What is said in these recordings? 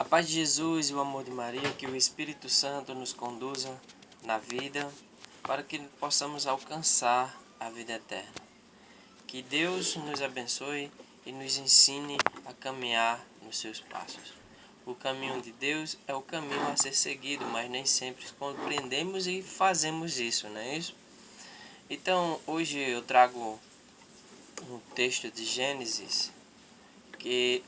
paz de Jesus e o amor de Maria, que o Espírito Santo nos conduza na vida, para que possamos alcançar a vida eterna. Que Deus nos abençoe e nos ensine a caminhar nos seus passos. O caminho de Deus é o caminho a ser seguido, mas nem sempre compreendemos e fazemos isso, não é isso? Então, hoje eu trago um texto de Gênesis que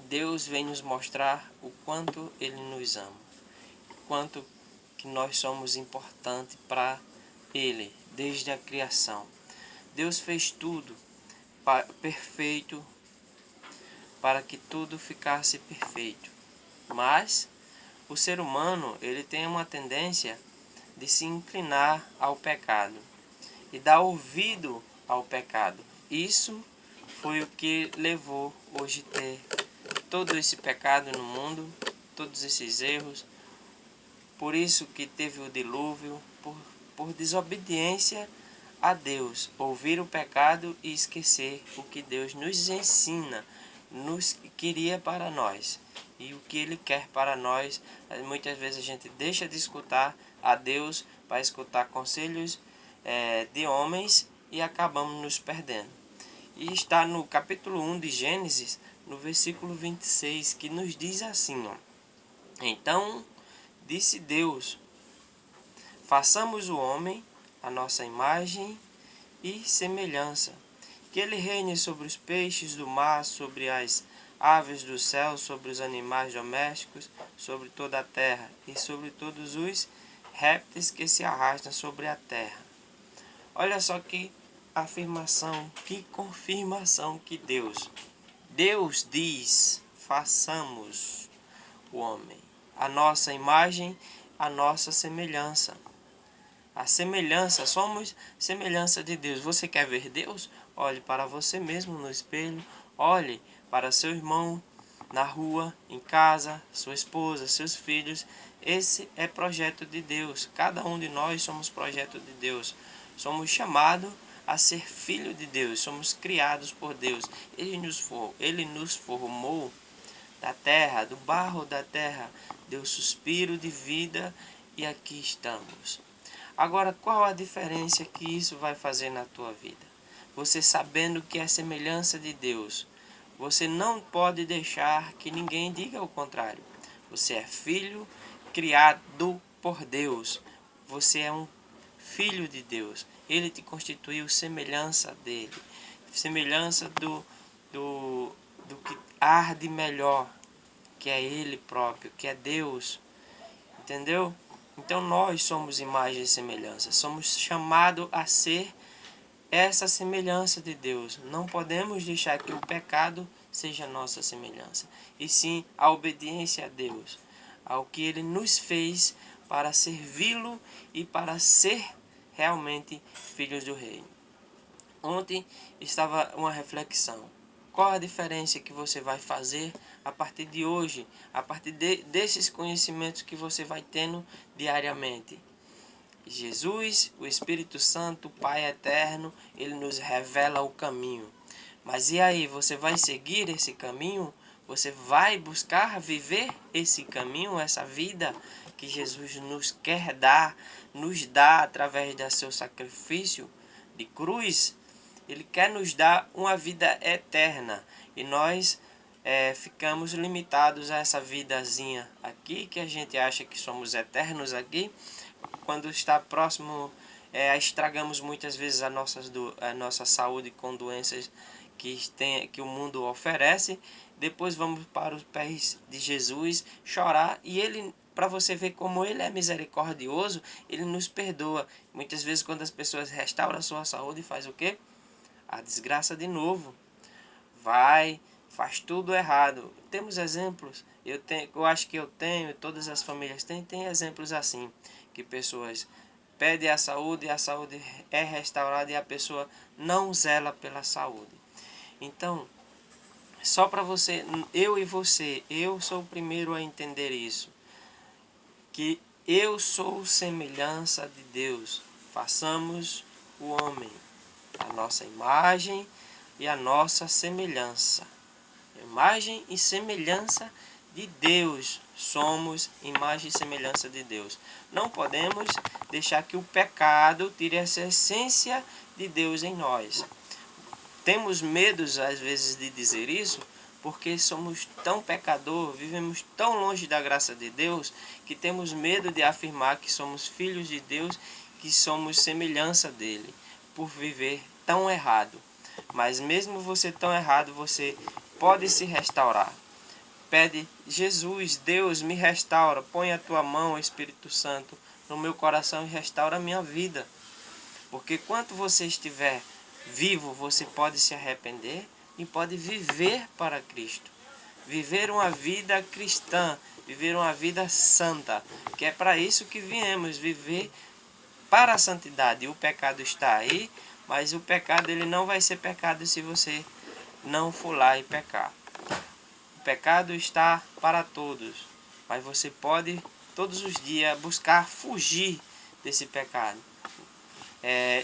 Deus vem nos mostrar o quanto Ele nos ama, o quanto que nós somos importantes para Ele, desde a criação. Deus fez tudo perfeito para que tudo ficasse perfeito. Mas o ser humano ele tem uma tendência de se inclinar ao pecado e dar ouvido ao pecado. Isso foi o que levou hoje ter todo esse pecado no mundo, todos esses erros. Por isso que teve o dilúvio, por desobediência a Deus, ouvir o pecado e esquecer o que Deus nos ensina, nos queria para nós e o que Ele quer para nós. Muitas vezes a gente deixa de escutar a Deus para escutar conselhos de homens e acabamos nos perdendo. E está no capítulo 1 de Gênesis, no versículo 26, que nos diz assim, ó: Então disse Deus: façamos o homem a nossa imagem e semelhança, que ele reine sobre os peixes do mar, sobre as aves do céu, sobre os animais domésticos, sobre toda a terra e sobre todos os répteis que se arrastam sobre a terra. Olha só que afirmação, que confirmação que Deus diz: façamos o homem a nossa imagem, a nossa semelhança. A semelhança, somos semelhança de Deus. Você quer ver Deus? Olhe para você mesmo no espelho, olhe para seu irmão na rua, em casa, sua esposa, seus filhos. Esse é projeto de Deus. Cada um de nós somos projeto de Deus. Somos chamados a ser filho de Deus. Somos criados por Deus. Ele nos formou da terra, do barro da terra, deu suspiro de vida e aqui estamos. Agora, qual a diferença que isso vai fazer na tua vida? Você sabendo que é semelhança de Deus, você não pode deixar que ninguém diga o contrário. Você é filho criado por Deus. Você é um filho de Deus. Ele te constituiu semelhança dele. Semelhança do que arde melhor, que é Ele próprio, que é Deus. Entendeu? Então nós somos imagem e semelhança. Somos chamados a ser essa semelhança de Deus. Não podemos deixar que o pecado seja nossa semelhança. E sim a obediência a Deus, ao que Ele nos fez para servi-lo e para ser realmente filhos do Reino. Ontem estava uma reflexão. Qual a diferença que você vai fazer a partir de hoje, a partir desses conhecimentos que você vai tendo diariamente? Jesus, o Espírito Santo, o Pai Eterno, Ele nos revela o caminho. Mas e aí, você vai seguir esse caminho? Você vai buscar viver esse caminho, essa vida que Jesus nos quer dar, nos dá através do seu sacrifício de cruz? Ele quer nos dar uma vida eterna e nós ficamos limitados a essa vidazinha aqui, que a gente acha que somos eternos aqui. Quando está próximo, estragamos muitas vezes a nossa saúde com doenças que o mundo oferece. Depois vamos para os pés de Jesus chorar e Ele, para você ver como Ele é misericordioso, Ele nos perdoa. Muitas vezes quando as pessoas restauram a sua saúde, faz o quê? A desgraça de novo. Faz tudo errado. Temos exemplos. Eu acho que eu tenho, todas as famílias têm exemplos assim, que pessoas pedem a saúde e a saúde é restaurada e a pessoa não zela pela saúde. Então, só para você, eu sou o primeiro a entender isso, que eu sou semelhança de Deus. Façamos o homem a nossa imagem e a nossa semelhança. Imagem e semelhança de Deus. Somos imagem e semelhança de Deus. Não podemos deixar que o pecado tire essa essência de Deus em nós. Temos medo, às vezes, de dizer isso, porque somos tão pecadores, vivemos tão longe da graça de Deus, que temos medo de afirmar que somos filhos de Deus, que somos semelhança dele, por viver tão errado. Mas mesmo você tão errado, você pode se restaurar. Pede: Jesus, Deus, me restaura, põe a tua mão, Espírito Santo, no meu coração e restaura a minha vida. Porque quando você estiver vivo, você pode se arrepender e pode viver para Cristo. Viver uma vida cristã, viver uma vida santa, que é para isso que viemos, viver para a santidade. O pecado está aí, mas o pecado ele não vai ser pecado se você não for lá e pecar. O pecado está para todos, mas você pode todos os dias buscar fugir desse pecado.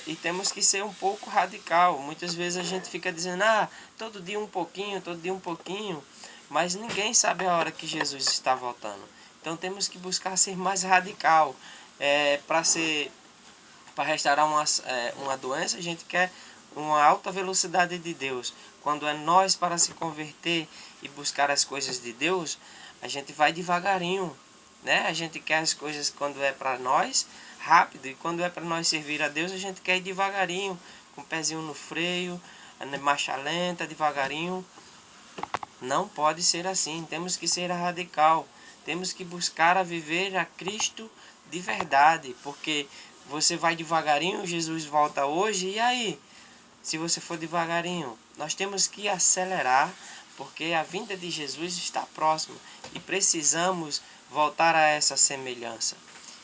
E temos que ser um pouco radical. Muitas vezes a gente fica dizendo, todo dia um pouquinho, todo dia um pouquinho, mas ninguém sabe a hora que Jesus está voltando. Então temos que buscar ser mais radical. Para restaurar uma doença, a gente quer uma alta velocidade de Deus. Quando é nós para se converter e buscar as coisas de Deus, a gente vai devagarinho, né? A gente quer as coisas quando é para nós rápido, e quando é para nós servir a Deus, a gente quer ir devagarinho, com o pezinho no freio, marcha lenta, devagarinho. Não pode ser assim, temos que ser radical, temos que buscar a viver a Cristo de verdade, porque você vai devagarinho, Jesus volta hoje, e aí? Se você for devagarinho, nós temos que acelerar, porque a vinda de Jesus está próxima e precisamos voltar a essa semelhança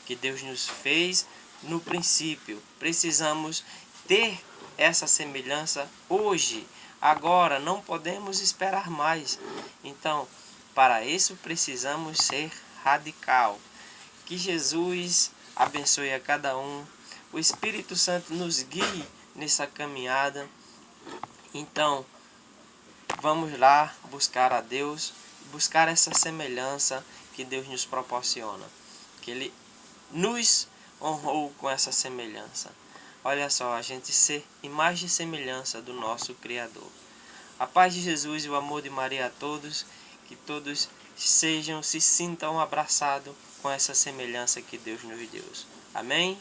que Deus nos fez no princípio. Precisamos ter essa semelhança hoje, agora, não podemos esperar mais. Então, para isso precisamos ser radical. Que Jesus abençoe a cada um. O Espírito Santo nos guie nessa caminhada. Então, vamos lá buscar a Deus, buscar essa semelhança que Deus nos proporciona. Que Ele nos honrou com essa semelhança. Olha só, a gente ser imagem e semelhança do nosso Criador. A paz de Jesus e o amor de Maria a todos, que todos se sintam abraçados com essa semelhança que Deus nos deu. Amém?